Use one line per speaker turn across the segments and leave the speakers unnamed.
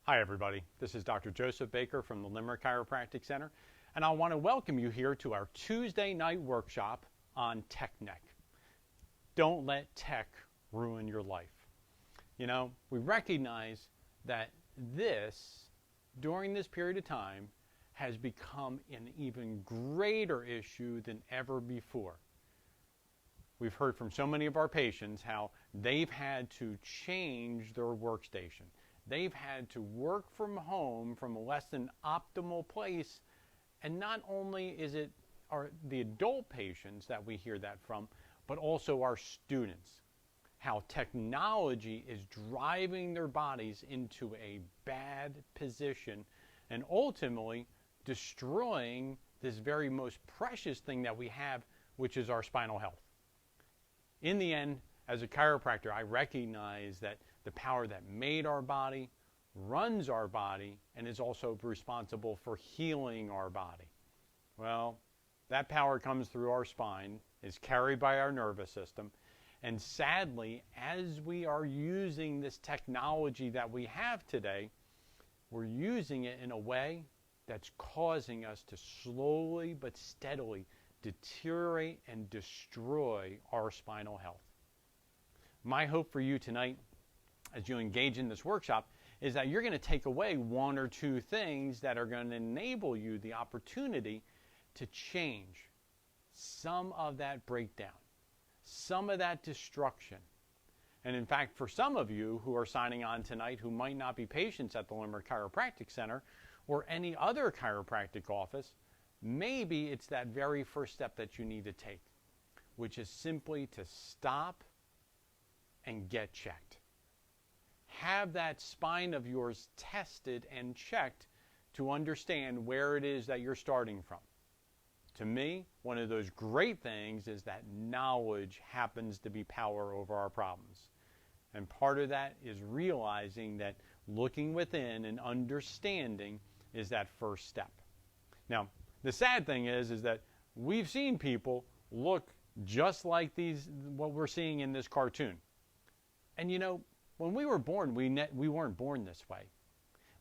Hi everybody, this is Dr. Joseph Baker from the Limerick Chiropractic Center, and I want to welcome you here to our Tuesday night workshop on tech neck. Don't let tech ruin your life. You know, we recognize that during this period of time, has become an even greater issue than ever before. We've heard from so many of our patients how they've had to change their workstation. They've had to work from home from a less than optimal place. And not only is it the adult patients that we hear that from, but also our students. How technology is driving their bodies into a bad position and ultimately destroying this very most precious thing that we have, which is our spinal health. In the end, as a chiropractor, I recognize that the power that made our body, runs our body, and is also responsible for healing our body. Well, that power comes through our spine, is carried by our nervous system, and sadly, as we are using this technology that we have today, we're using it in a way that's causing us to slowly but steadily deteriorate and destroy our spinal health. My hope for you tonight, as you engage in this workshop, is that you're going to take away one or two things that are going to enable you the opportunity to change some of that breakdown, some of that destruction. And in fact, for some of you who are signing on tonight who might not be patients at the Limerick Chiropractic Center or any other chiropractic office, maybe it's that very first step that you need to take, which is simply to stop and get checked. Have that spine of yours tested and checked to understand where it is that you're starting from. To me, one of those great things is that knowledge happens to be power over our problems. And part of that is realizing that looking within and understanding is that first step. Now, the sad thing is that we've seen people look just like what we're seeing in this cartoon. And you know, when we were born, we weren't born this way.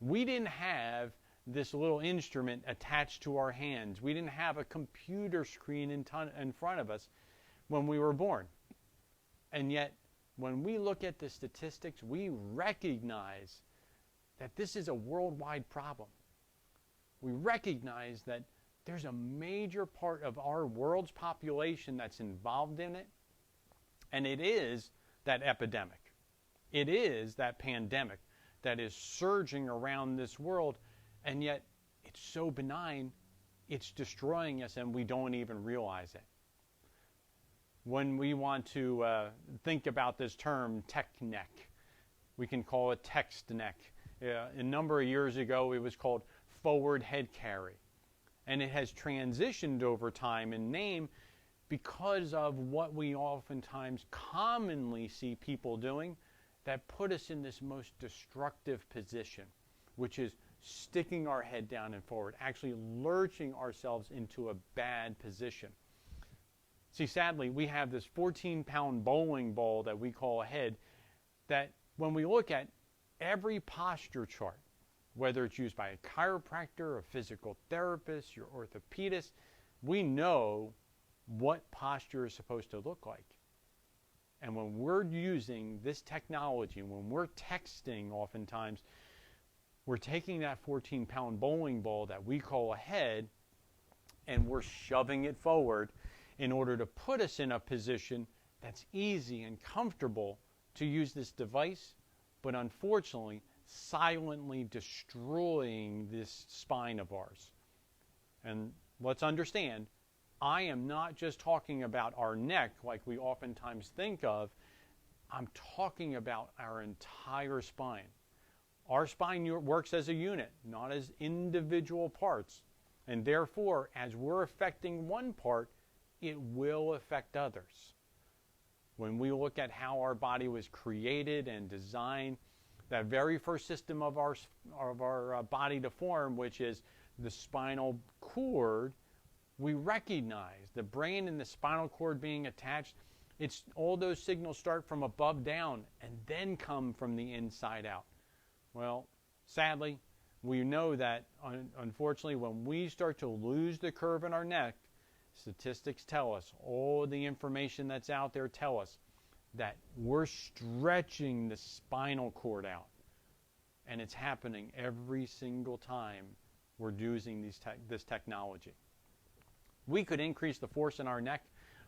We didn't have this little instrument attached to our hands. We didn't have a computer screen in front of us when we were born. And yet, when we look at the statistics, we recognize that this is a worldwide problem. We recognize that there's a major part of our world's population that's involved in it, and it is that epidemic. It is that pandemic that is surging around this world, and yet it's so benign, it's destroying us, and we don't even realize it. When we want to think about this term, tech neck, we can call it text neck. A number of years ago, it was called forward head carry. And it has transitioned over time in name because of what we oftentimes commonly see people doing that put us in this most destructive position, which is sticking our head down and forward, actually lurching ourselves into a bad position. See, sadly, we have this 14-pound bowling ball that we call a head that when we look at every posture chart, whether it's used by a chiropractor, a physical therapist, your orthopedist, we know what posture is supposed to look like. And when we're using this technology, when we're texting oftentimes, we're taking that 14-pound bowling ball that we call a head and we're shoving it forward in order to put us in a position that's easy and comfortable to use this device, but unfortunately, silently destroying this spine of ours. And let's understand, I am not just talking about our neck like we oftentimes think of. I'm talking about our entire spine. Our spine works as a unit, not as individual parts. And therefore, as we're affecting one part, it will affect others. When we look at how our body was created and designed, that very first system of our body to form, which is the spinal cord, we recognize the brain and the spinal cord being attached. It's all those signals start from above down and then come from the inside out. Well, Sadly, we know that, unfortunately, when we start to lose the curve in our neck, statistics tell us, all the information that's out there tell us that we're stretching the spinal cord out. And it's happening every single time we're using this technology. We could increase the force in our neck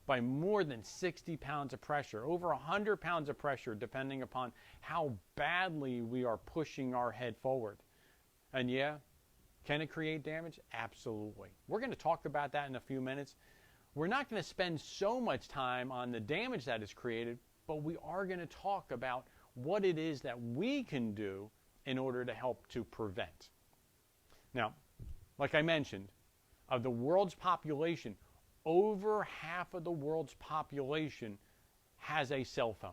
by more than 60 pounds of pressure, over 100 pounds of pressure, depending upon how badly we are pushing our head forward. And yeah, can it create damage? Absolutely. We're going to talk about that in a few minutes. We're not going to spend so much time on the damage that is created, but we are going to talk about what it is that we can do in order to help to prevent. Now, like I mentioned, of the world's population, over half of the world's population has a cell phone.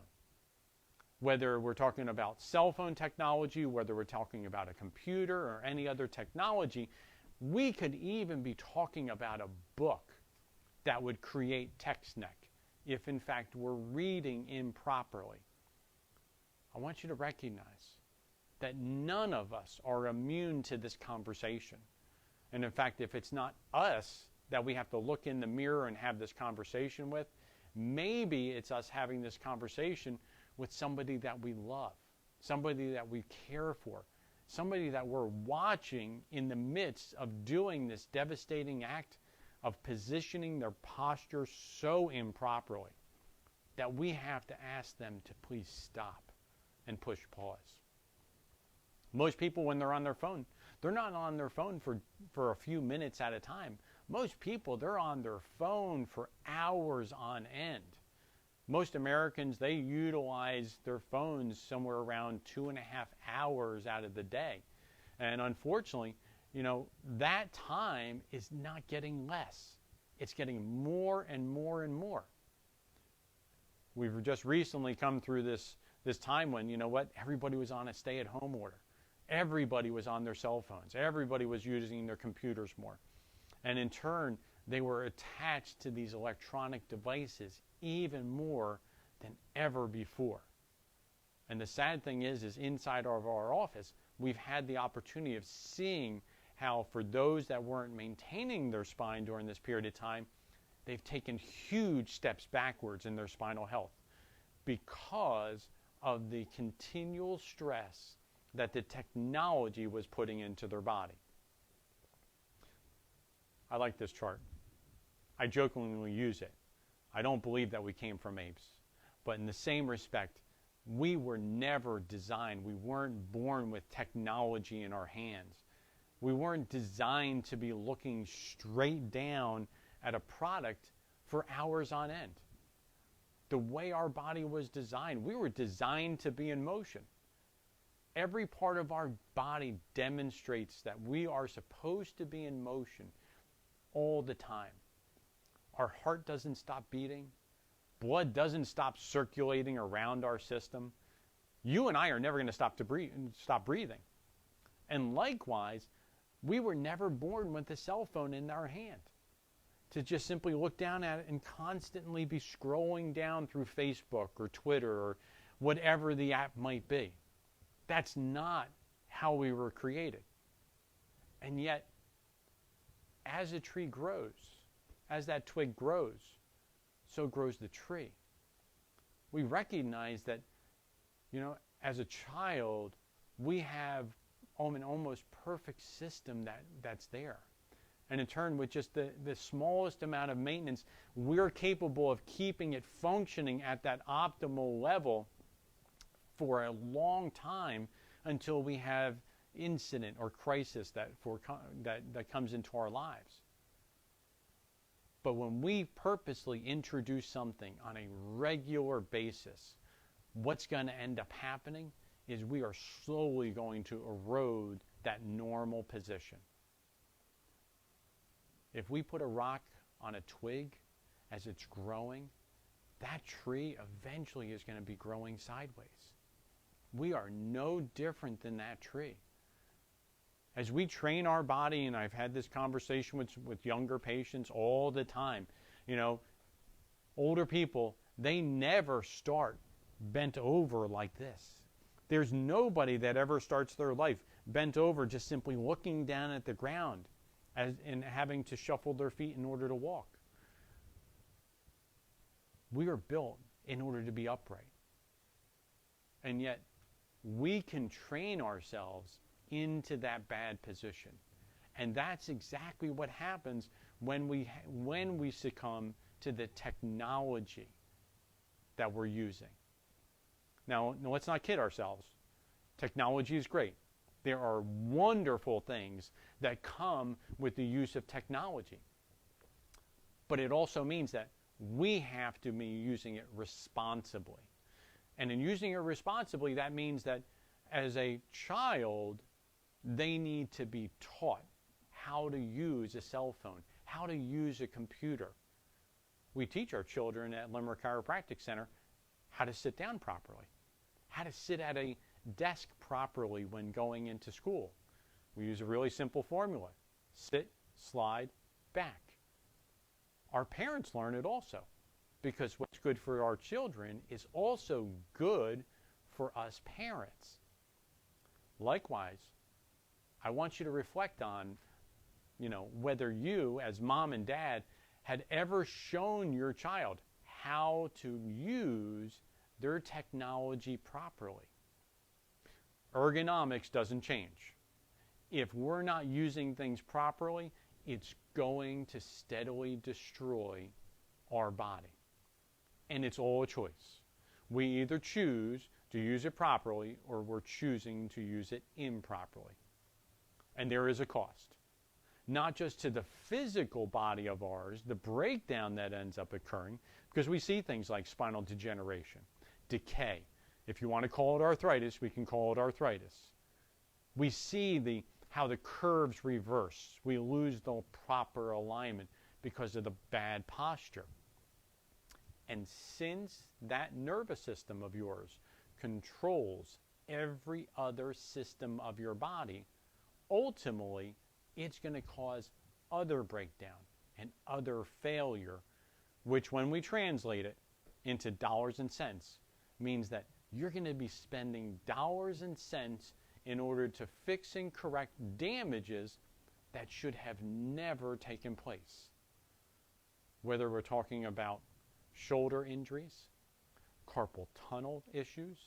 Whether we're talking about cell phone technology, whether we're talking about a computer or any other technology, we could even be talking about a book that would create text neck if in fact we're reading improperly. I want you to recognize that none of us are immune to this conversation. And in fact, if it's not us that we have to look in the mirror and have this conversation with, maybe it's us having this conversation with somebody that we love, somebody that we care for, somebody that we're watching in the midst of doing this devastating act of positioning their posture so improperly that we have to ask them to please stop and push pause. Most people, when they're on their phone, they're not on their phone for a few minutes at a time. Most people, they're on their phone for hours on end. Most Americans, they utilize their phones somewhere around 2.5 hours out of the day. And unfortunately, that time is not getting less. It's getting more and more and more. We've just recently come through this time when, everybody was on a stay-at-home order. Everybody was on their cell phones. Everybody was using their computers more. And in turn, they were attached to these electronic devices even more than ever before. And the sad thing is inside of our office, we've had the opportunity of seeing how for those that weren't maintaining their spine during this period of time, they've taken huge steps backwards in their spinal health because of the continual stress that the technology was putting into their body. I like this chart. I jokingly use it. I don't believe that we came from apes. But in the same respect, we were never designed. We weren't born with technology in our hands. We weren't designed to be looking straight down at a product for hours on end. The way our body was designed, we were designed to be in motion. Every part of our body demonstrates that we are supposed to be in motion all the time. Our heart doesn't stop beating. Blood doesn't stop circulating around our system. You and I are never going to stop breathing. And likewise, we were never born with a cell phone in our hand to just simply look down at it and constantly be scrolling down through Facebook or Twitter or whatever the app might be. That's not how we were created. And yet, as a tree grows, as that twig grows, so grows the tree. We recognize that, as a child, we have an almost perfect system that's there. And in turn, with just the smallest amount of maintenance, we're capable of keeping it functioning at that optimal level for a long time until we have incident or crisis that comes into our lives. But when we purposely introduce something on a regular basis, what's going to end up happening is we are slowly going to erode that normal position. If we put a rock on a twig as it's growing, that tree eventually is going to be growing sideways. We are no different than that tree. As we train our body, and I've had this conversation with younger patients all the time, older people, they never start bent over like this. There's nobody that ever starts their life bent over just simply looking down at the ground and having to shuffle their feet in order to walk. We are built in order to be upright. And yet, we can train ourselves into that bad position. And that's exactly what happens when we succumb to the technology that we're using. Now, let's not kid ourselves. Technology is great. There are wonderful things that come with the use of technology. But it also means that we have to be using it responsibly. And in using it responsibly, that means that as a child, they need to be taught how to use a cell phone, how to use a computer. We teach our children at Limerick Chiropractic Center how to sit down properly, how to sit at a desk properly when going into school. We use a really simple formula: sit, slide, back. Our parents learn it also, because what's good for our children is also good for us parents. Likewise, I want you to reflect on, whether you, as mom and dad, had ever shown your child how to use their technology properly. Ergonomics doesn't change. If we're not using things properly, it's going to steadily destroy our body. And it's all a choice. We either choose to use it properly, or we're choosing to use it improperly. And there is a cost. Not just to the physical body of ours, the breakdown that ends up occurring, because we see things like spinal degeneration, decay. If you want to call it arthritis, we can call it arthritis. We see how the curves reverse. We lose the proper alignment because of the bad posture. And since that nervous system of yours controls every other system of your body, ultimately, it's going to cause other breakdown and other failure, which when we translate it into dollars and cents, means that you're going to be spending dollars and cents in order to fix and correct damages that should have never taken place. Whether we're talking about shoulder injuries, carpal tunnel issues,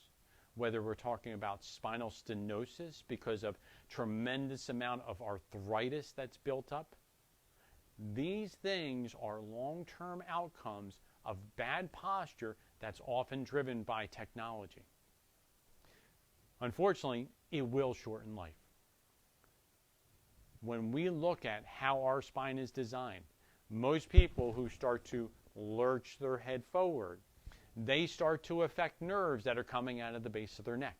whether we're talking about spinal stenosis because of tremendous amount of arthritis that's built up. These things are long-term outcomes of bad posture that's often driven by technology. Unfortunately, it will shorten life. When we look at how our spine is designed, most people who start to lurch their head forward, they start to affect nerves that are coming out of the base of their neck.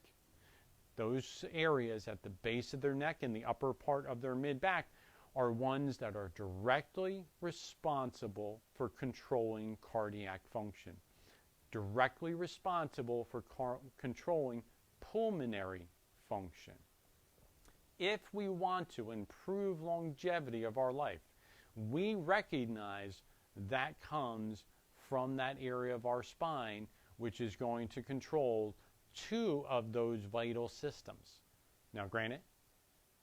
Those areas at the base of their neck and the upper part of their mid-back are ones that are directly responsible for controlling cardiac function, directly responsible for controlling pulmonary function. If we want to improve longevity of our life, we recognize that comes from that area of our spine, which is going to control two of those vital systems. Now, granted,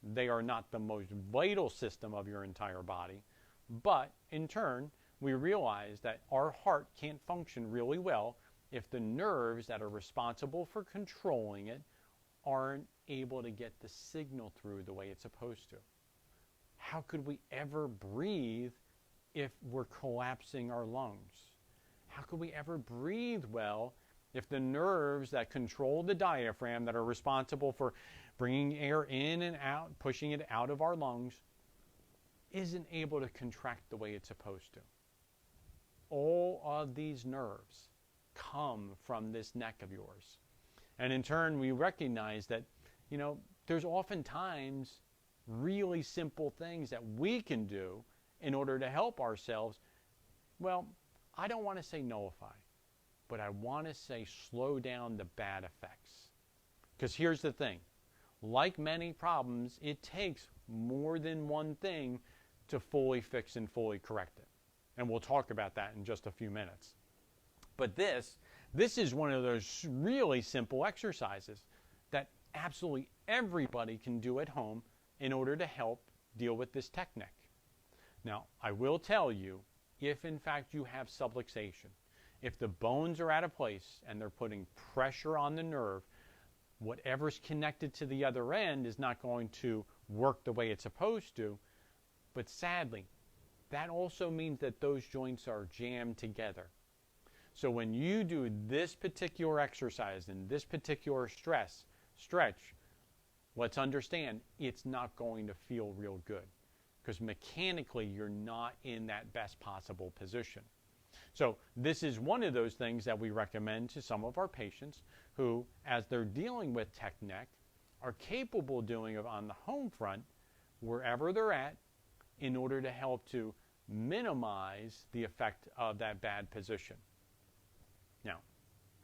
they are not the most vital system of your entire body, but in turn, we realize that our heart can't function really well if the nerves that are responsible for controlling it aren't able to get the signal through the way it's supposed to. How could we ever breathe if we're collapsing our lungs? How could we ever breathe well if the nerves that control the diaphragm, that are responsible for bringing air in and out, pushing it out of our lungs, isn't able to contract the way it's supposed to? All of these nerves come from this neck of yours. And in turn, we recognize that, there's oftentimes really simple things that we can do in order to help ourselves. Well, I don't want to say nullify, but I want to say slow down the bad effects. Because here's the thing. Like many problems, it takes more than one thing to fully fix and fully correct it. And we'll talk about that in just a few minutes. But this is one of those really simple exercises. that absolutely everybody can do at home in order to help deal with this tech neck. Now, I will tell you, if in fact you have subluxation, if the bones are out of place and they're putting pressure on the nerve, whatever's connected to the other end is not going to work the way it's supposed to. But sadly, that also means that those joints are jammed together. So when you do this particular exercise and this particular stretch, let's understand it's not going to feel real good because mechanically you're not in that best possible position. So this is one of those things that we recommend to some of our patients who, as they're dealing with tech neck, are capable of doing it on the home front, wherever they're at, in order to help to minimize the effect of that bad position. Now,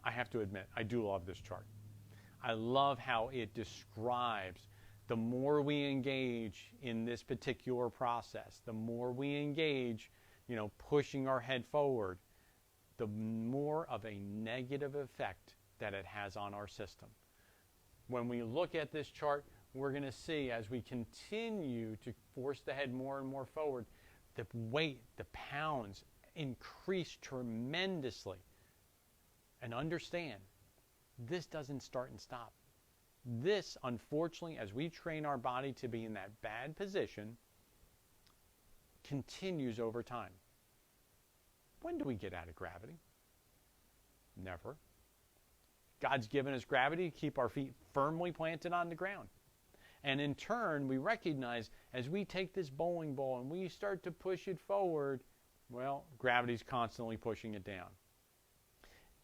I have to admit, I do love this chart. I love how it describes the more we engage in this particular process, the more we engage, pushing our head forward, the more of a negative effect that it has on our system. When we look at this chart, we're going to see as we continue to force the head more and more forward, the weight, the pounds increase tremendously. And understand, this doesn't start and stop. This, unfortunately, as we train our body to be in that bad position, continues over time. When do we get out of gravity? Never. God's given us gravity to keep our feet firmly planted on the ground. And in turn, we recognize as we take this bowling ball and we start to push it forward, well, gravity's constantly pushing it down.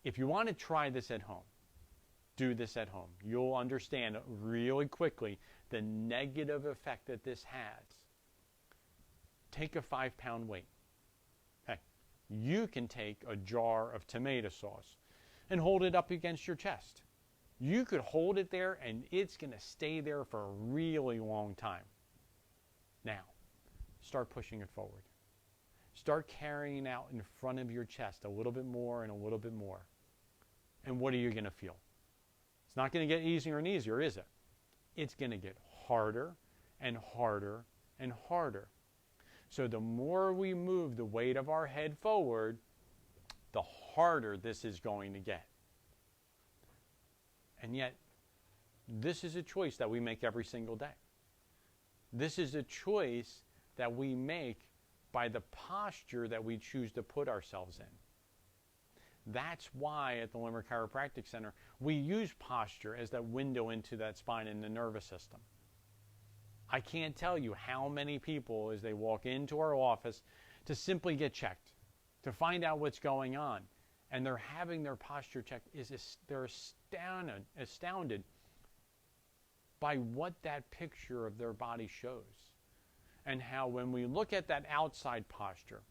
If you want to try this at home, do this at home. You'll understand really quickly the negative effect that this has. Take a 5-pound weight. Heck, you can take a jar of tomato sauce and hold it up against your chest. You could hold it there and it's going to stay there for a really long time. Now, start pushing it forward. Start carrying it out in front of your chest a little bit more and a little bit more. And what are you going to feel? It's not going to get easier and easier, is it? It's going to get harder and harder and harder. So the more we move the weight of our head forward, the harder this is going to get. And yet, this is a choice that we make every single day. This is a choice that we make by the posture that we choose to put ourselves in. That's why at the Limerick Chiropractic Center, we use posture as that window into that spine and the nervous system. I can't tell you how many people, as they walk into our office, to simply get checked, to find out what's going on, and they're having their posture checked, they're astounded by what that picture of their body shows. And how when we look at that outside posture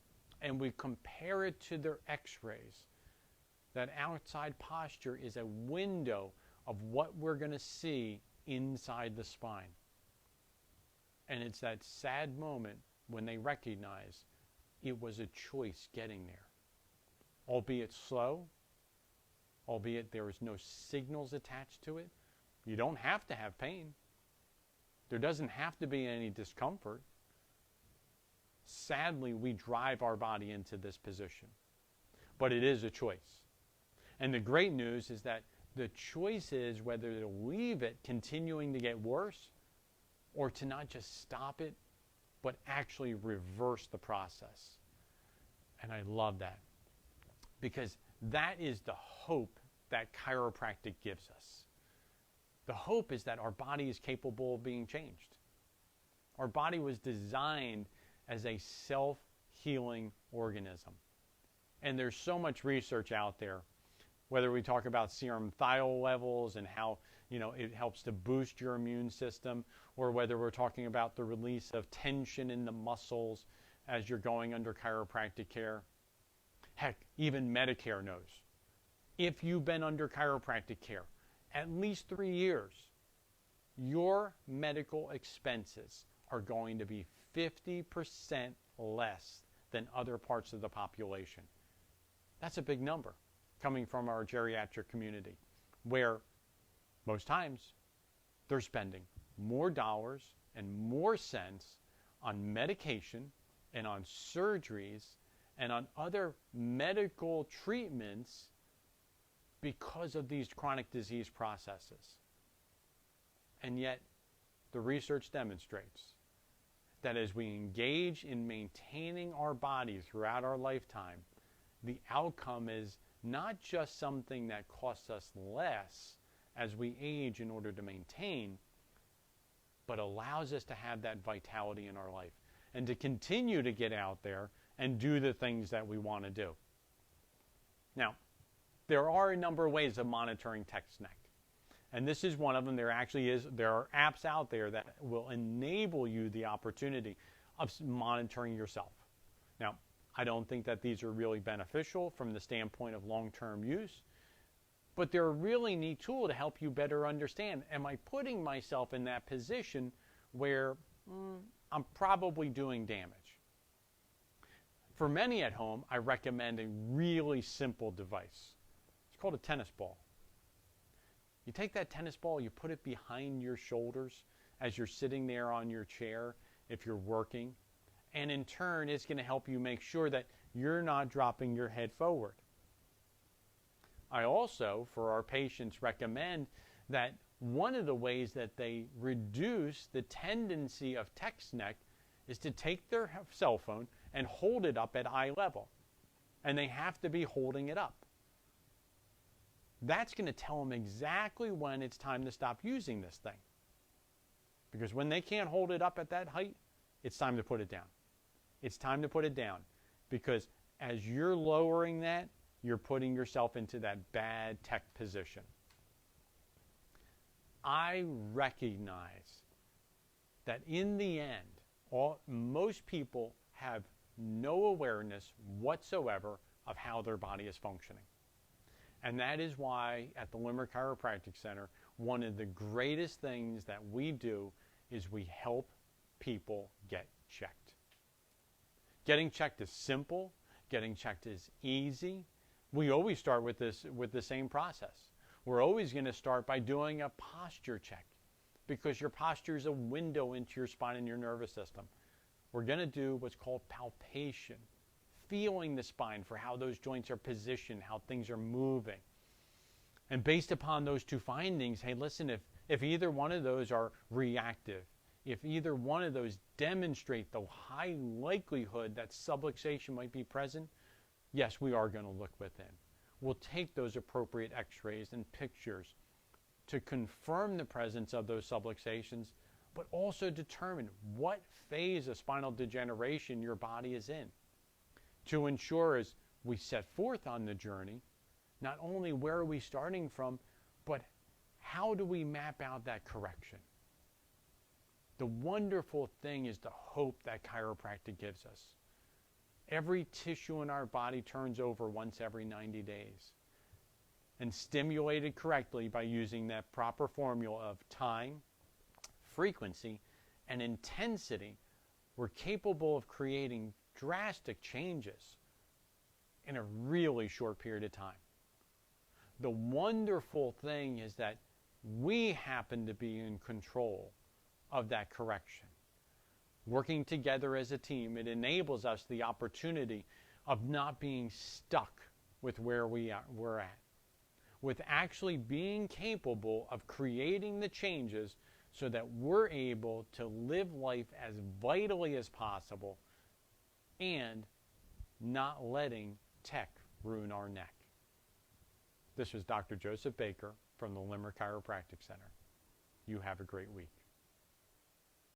and we compare it to their x-rays, that outside posture is a window of what we're going to see inside the spine. And it's that sad moment when they recognize it was a choice getting there. Albeit slow, albeit there is no signals attached to it. You don't have to have pain. There doesn't have to be any discomfort. Sadly, we drive our body into this position. But it is a choice. And the great news is that the choice is whether to leave it continuing to get worse or to not just stop it, but actually reverse the process. And I love that because that is the hope that chiropractic gives us. The hope is that our body is capable of being changed. Our body was designed as a self-healing organism. And there's so much research out there, whether we talk about serum thiol levels and how it helps to boost your immune system, or whether we're talking about the release of tension in the muscles as you're going under chiropractic care. Heck, even Medicare knows. If you've been under chiropractic care at least 3 years, your medical expenses are going to be 50% less than other parts of the population. That's a big number coming from our geriatric community, where Most times, they're spending more dollars and more cents on medication and on surgeries and on other medical treatments because of these chronic disease processes. And yet, the research demonstrates that as we engage in maintaining our body throughout our lifetime, the outcome is not just something that costs us less as we age in order to maintain, but allows us to have that vitality in our life and to continue to get out there and do the things that we want to do. Now, there are a number of ways of monitoring text neck. And this is one of them. There are apps out there that will enable you the opportunity of monitoring yourself. Now, I don't think that these are really beneficial from the standpoint of long-term use, but they're a really neat tool to help you better understand, am I putting myself in that position where I'm probably doing damage? For many at home, I recommend a really simple device. It's called a tennis ball. You take that tennis ball, you put it behind your shoulders as you're sitting there on your chair if you're working, and in turn, it's going to help you make sure that you're not dropping your head forward. I also, for our patients, recommend that one of the ways that they reduce the tendency of text neck is to take their cell phone and hold it up at eye level. And they have to be holding it up. That's going to tell them exactly when it's time to stop using this thing. Because when they can't hold it up at that height, it's time to put it down. It's time to put it down. Because as you're lowering that, you're putting yourself into that bad tech position. I recognize that in the end, most people have no awareness whatsoever of how their body is functioning. And that is why at the Limerick Chiropractic Center, one of the greatest things that we do is we help people get checked. Getting checked is simple. Getting checked is easy. We always start with the same process. We're always going to start by doing a posture check because your posture is a window into your spine and your nervous system. We're going to do what's called palpation, feeling the spine for how those joints are positioned, how things are moving. And based upon those two findings, hey, listen, if either one of those are reactive, if either one of those demonstrate the high likelihood that subluxation might be present, yes, we are going to look within. We'll take those appropriate x-rays and pictures to confirm the presence of those subluxations, but also determine what phase of spinal degeneration your body is in, to ensure as we set forth on the journey, not only where are we starting from, but how do we map out that correction? The wonderful thing is the hope that chiropractic gives us. Every tissue in our body turns over once every 90 days. And stimulated correctly by using that proper formula of time, frequency, and intensity, we're capable of creating drastic changes in a really short period of time. The wonderful thing is that we happen to be in control of that correction. Working together as a team, it enables us the opportunity of not being stuck with where we're at, with actually being capable of creating the changes so that we're able to live life as vitally as possible and not letting tech ruin our neck. This was Dr. Joseph Baker from the Limerick Chiropractic Center. You have a great week.